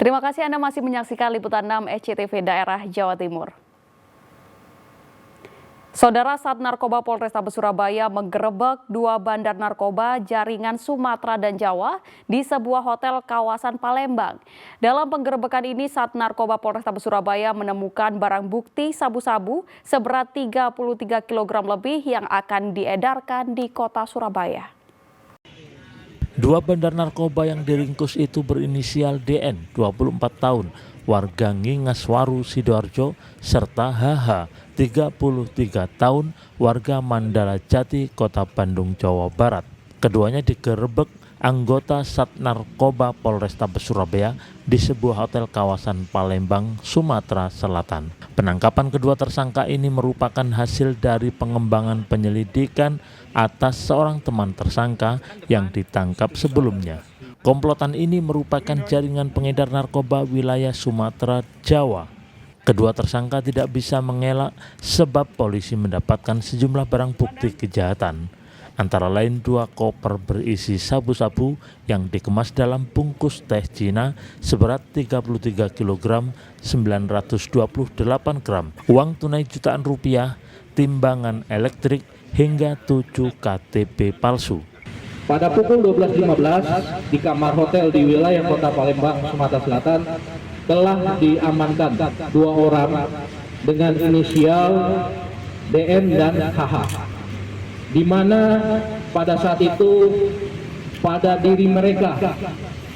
Terima kasih Anda masih menyaksikan Liputan 6 SCTV Daerah Jawa Timur. Saudara, Sat Narkoba Polrestabes Surabaya menggerebek 2 bandar narkoba jaringan Sumatera dan Jawa di sebuah hotel kawasan Palembang. Dalam penggerebekan ini, Sat Narkoba Polrestabes Surabaya menemukan barang bukti sabu-sabu seberat 33 kg lebih yang akan diedarkan di kota Surabaya. 2 bandar narkoba yang diringkus itu berinisial DN, 24 tahun, warga Ngingaswaru, Sidoarjo, serta HH, 33 tahun, warga Mandala Jati, Kota Bandung, Jawa Barat. Keduanya digerebek anggota Sat Narkoba Polrestabes Surabaya di sebuah hotel kawasan Palembang, Sumatera Selatan. Penangkapan kedua tersangka ini merupakan hasil dari pengembangan penyelidikan atas seorang teman tersangka yang ditangkap sebelumnya. Komplotan ini merupakan jaringan pengedar narkoba wilayah Sumatera, Jawa. Kedua tersangka tidak bisa mengelak sebab polisi mendapatkan sejumlah barang bukti kejahatan. Antara lain 2 koper berisi sabu-sabu yang dikemas dalam bungkus teh Cina seberat 33 kg 928 gram, uang tunai jutaan rupiah, timbangan elektrik, hingga 7 KTP palsu. Pada pukul 12.15 di kamar hotel di wilayah Kota Palembang, Sumatera Selatan telah diamankan 2 orang dengan inisial DN dan HH, di mana pada saat itu pada diri mereka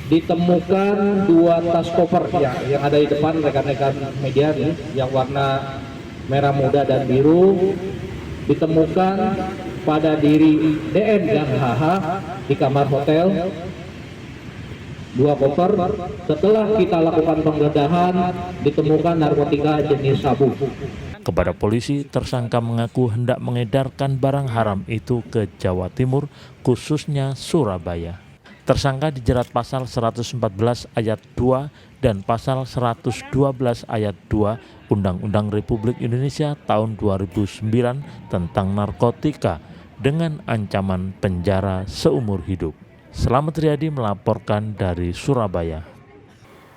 ditemukan 2 tas koper yang ada di depan rekan-rekan media nih, yang warna merah muda dan biru, ditemukan pada diri DN dan HH di kamar hotel 2 koper. Setelah kita lakukan penggeledahan, ditemukan narkotika jenis sabu. Kepada polisi, tersangka mengaku hendak mengedarkan barang haram itu ke Jawa Timur, khususnya Surabaya. Tersangka dijerat pasal 114 ayat 2 dan pasal 112 ayat 2 Undang-Undang Republik Indonesia tahun 2009 tentang narkotika dengan ancaman penjara seumur hidup. Selamat Riyadi melaporkan dari Surabaya.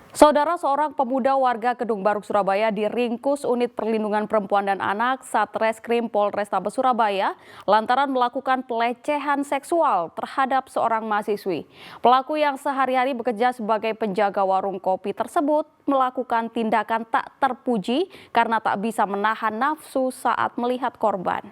Saudara, seorang pemuda warga Kedung Baruk, Surabaya diringkus Unit Perlindungan Perempuan dan Anak Satreskrim Polrestabes Surabaya lantaran melakukan pelecehan seksual terhadap seorang mahasiswi. Pelaku yang sehari-hari bekerja sebagai penjaga warung kopi tersebut melakukan tindakan tak terpuji karena tak bisa menahan nafsu saat melihat korban.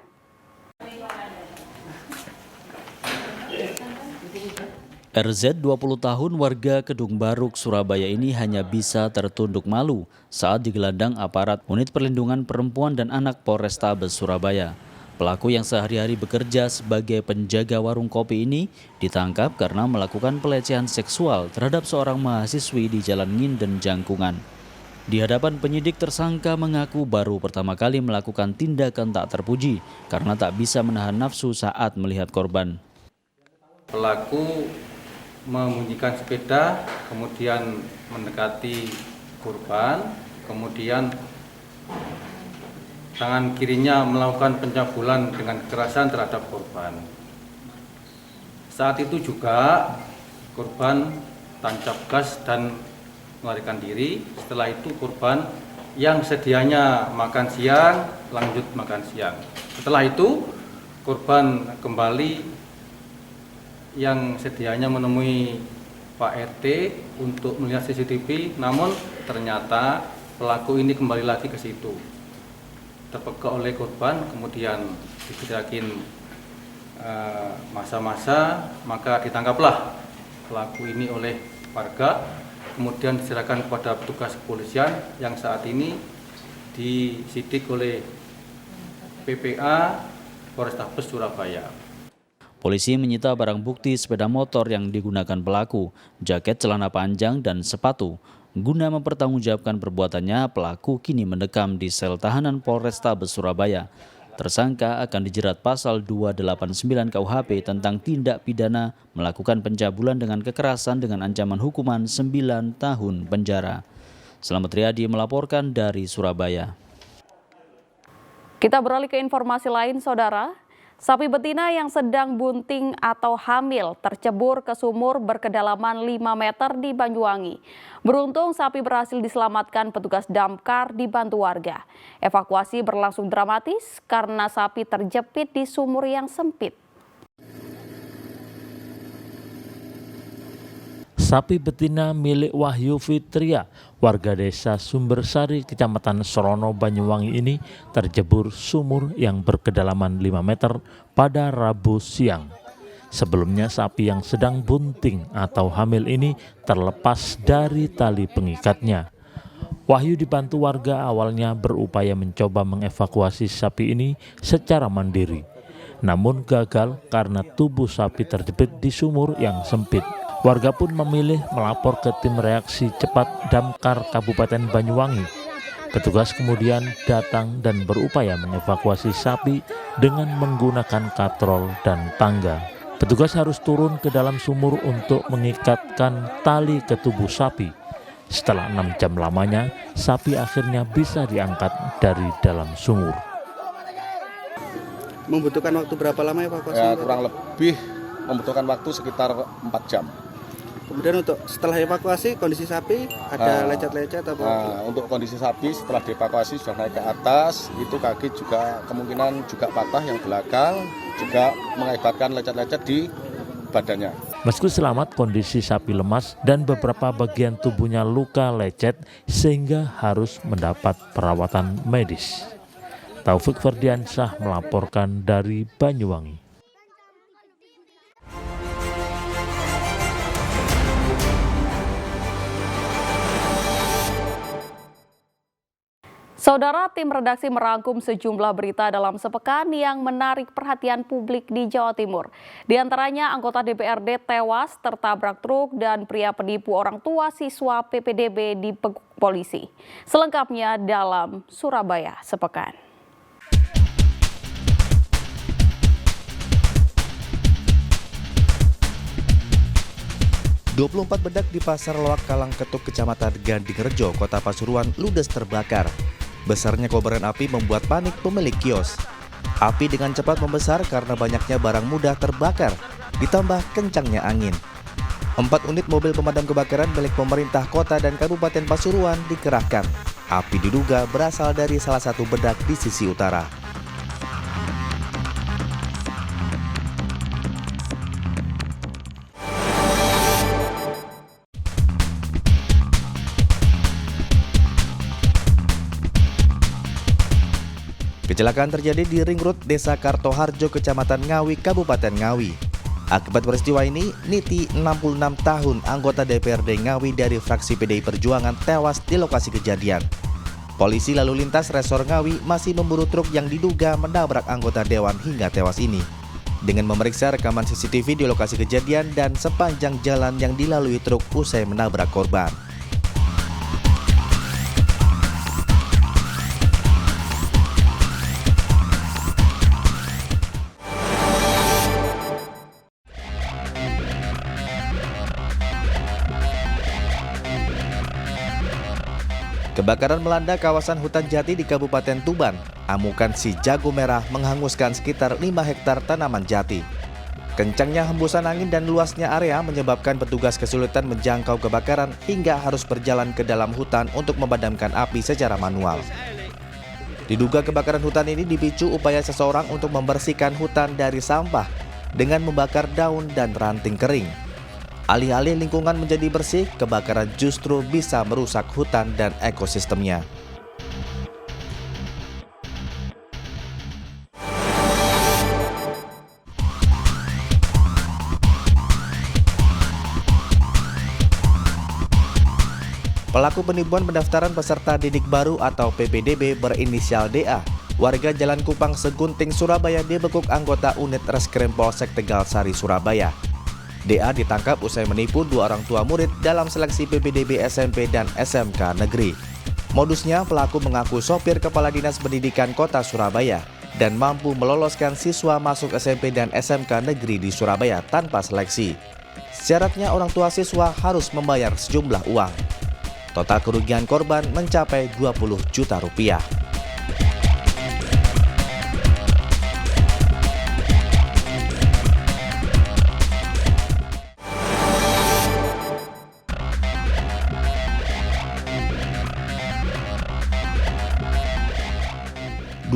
RZ 20 tahun warga Kedung Baruk, Surabaya ini hanya bisa tertunduk malu saat digelandang aparat Unit Perlindungan Perempuan dan Anak Polrestabes Surabaya. Pelaku yang sehari-hari bekerja sebagai penjaga warung kopi ini ditangkap karena melakukan pelecehan seksual terhadap seorang mahasiswi di Jalan Nginden, Jangkungan. Di hadapan penyidik, tersangka mengaku baru pertama kali melakukan tindakan tak terpuji karena tak bisa menahan nafsu saat melihat korban. Pelaku membunyikan sepeda, kemudian mendekati korban, kemudian tangan kirinya melakukan pencabulan dengan kekerasan terhadap korban. Saat itu juga korban tancap gas dan melarikan diri. Setelah itu korban yang sedianya makan siang lanjut makan siang. Setelah itu korban kembali yang sedianya menemui Pak RT untuk melihat CCTV, namun ternyata pelaku ini kembali lagi ke situ. Terpegah oleh korban, kemudian diberikan masa-masa, maka ditangkaplah pelaku ini oleh warga, kemudian diserahkan kepada petugas kepolisian yang saat ini disidik oleh PPA Polrestabes Surabaya. Polisi menyita barang bukti sepeda motor yang digunakan pelaku, jaket celana panjang dan sepatu. Guna mempertanggungjawabkan perbuatannya, pelaku kini mendekam di sel tahanan Polrestabes Surabaya. Tersangka akan dijerat pasal 289 KUHP tentang tindak pidana melakukan pencabulan dengan kekerasan dengan ancaman hukuman 9 tahun penjara. Selamat Riyadi melaporkan dari Surabaya. Kita beralih ke informasi lain, Saudara. Sapi betina yang sedang bunting atau hamil tercebur ke sumur berkedalaman 5 meter di Banyuwangi. Beruntung sapi berhasil diselamatkan petugas damkar dibantu warga. Evakuasi berlangsung dramatis karena sapi terjepit di sumur yang sempit. Sapi betina milik Wahyu Fitria, warga desa Sumbersari, Kecamatan Sorono, Banyuwangi ini terjebur sumur yang berkedalaman 5 meter pada Rabu siang. Sebelumnya sapi yang sedang bunting atau hamil ini terlepas dari tali pengikatnya. Wahyu dibantu warga awalnya berupaya mencoba mengevakuasi sapi ini secara mandiri. Namun gagal karena tubuh sapi terjepit di sumur yang sempit. Warga pun memilih melapor ke tim reaksi cepat Damkar Kabupaten Banyuwangi. Petugas kemudian datang dan berupaya mengevakuasi sapi dengan menggunakan katrol dan tangga. Petugas harus turun ke dalam sumur untuk mengikatkan tali ke tubuh sapi. Setelah 6 jam lamanya, sapi akhirnya bisa diangkat dari dalam sumur. Membutuhkan waktu berapa lama evakuasi? Ya, kurang lebih membutuhkan waktu sekitar 4 jam. Kemudian untuk setelah evakuasi kondisi sapi ada lecet-lecet atau untuk kondisi sapi setelah dievakuasi sudah naik ke atas, itu kaki juga kemungkinan juga patah yang belakang, juga mengakibatkan lecet-lecet di badannya. Meski selamat, kondisi sapi lemas dan beberapa bagian tubuhnya luka lecet sehingga harus mendapat perawatan medis. Taufik Ferdiansyah melaporkan dari Banyuwangi. Saudara, tim redaksi merangkum sejumlah berita dalam sepekan yang menarik perhatian publik di Jawa Timur. Di antaranya anggota DPRD tewas tertabrak truk dan pria penipu orang tua siswa PPDB dibekuk polisi. Selengkapnya dalam Surabaya Sepekan. ...24 bedak di Pasar Loak Kalangketuk, Kecamatan Gandingrejo, Kota Pasuruan ludes terbakar. Besarnya kobaran api membuat panik pemilik kios. Api dengan cepat membesar karena banyaknya barang mudah terbakar, ditambah kencangnya angin. 4 unit mobil pemadam kebakaran milik pemerintah kota dan Kabupaten Pasuruan dikerahkan. Api diduga berasal dari salah satu bedak di sisi utara. Kecelakaan terjadi di Ring Road Desa Kartoharjo, Kecamatan Ngawi, Kabupaten Ngawi. Akibat peristiwa ini, Niti, 66 tahun, anggota DPRD Ngawi dari fraksi PDI Perjuangan tewas di lokasi kejadian. Polisi lalu lintas Resor Ngawi masih memburu truk yang diduga menabrak anggota dewan hingga tewas ini. Dengan memeriksa rekaman CCTV di lokasi kejadian dan sepanjang jalan yang dilalui truk usai menabrak korban. Kebakaran melanda kawasan hutan jati di Kabupaten Tuban. Amukan si jago merah menghanguskan sekitar 5 hektar tanaman jati. Kencangnya hembusan angin dan luasnya area menyebabkan petugas kesulitan menjangkau kebakaran hingga harus berjalan ke dalam hutan untuk memadamkan api secara manual. Diduga kebakaran hutan ini dipicu upaya seseorang untuk membersihkan hutan dari sampah dengan membakar daun dan ranting kering. Alih-alih lingkungan menjadi bersih, kebakaran justru bisa merusak hutan dan ekosistemnya. Pelaku penipuan pendaftaran peserta didik baru atau PPDB berinisial DA, warga Jalan Kupang, Segunting, Surabaya dibekuk anggota unit Reskrim Polsek Tegal Sari, Surabaya. DA ditangkap usai menipu 2 orang tua murid dalam seleksi PPDB SMP dan SMK negeri. Modusnya, pelaku mengaku sopir Kepala Dinas Pendidikan Kota Surabaya dan mampu meloloskan siswa masuk SMP dan SMK negeri di Surabaya tanpa seleksi. Syaratnya orang tua siswa harus membayar sejumlah uang. Total kerugian korban mencapai 20 juta rupiah.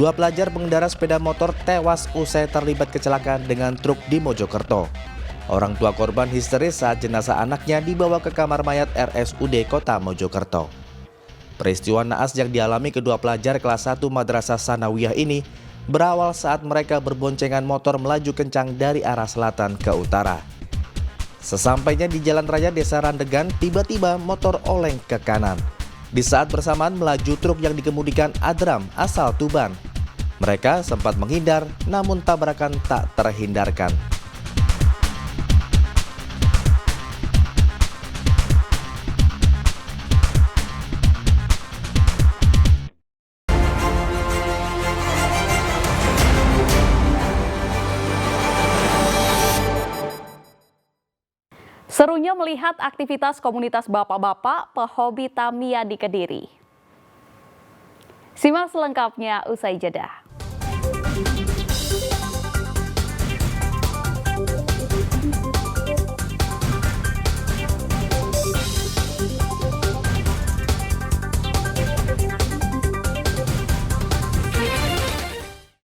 Dua pelajar pengendara sepeda motor tewas usai terlibat kecelakaan dengan truk di Mojokerto. Orang tua korban histeris saat jenazah anaknya dibawa ke kamar mayat RSUD Kota Mojokerto. Peristiwa naas yang dialami kedua pelajar kelas 1 Madrasah Sanawiyah ini berawal saat mereka berboncengan motor melaju kencang dari arah selatan ke utara. Sesampainya di jalan raya Desa Randegan, tiba-tiba motor oleng ke kanan. Di saat bersamaan melaju truk yang dikemudikan Adram asal Tuban. Mereka sempat menghindar, namun tabrakan tak terhindarkan. Serunya melihat aktivitas komunitas bapak-bapak pehobi Tamiya di Kediri. Simak selengkapnya usai jeda.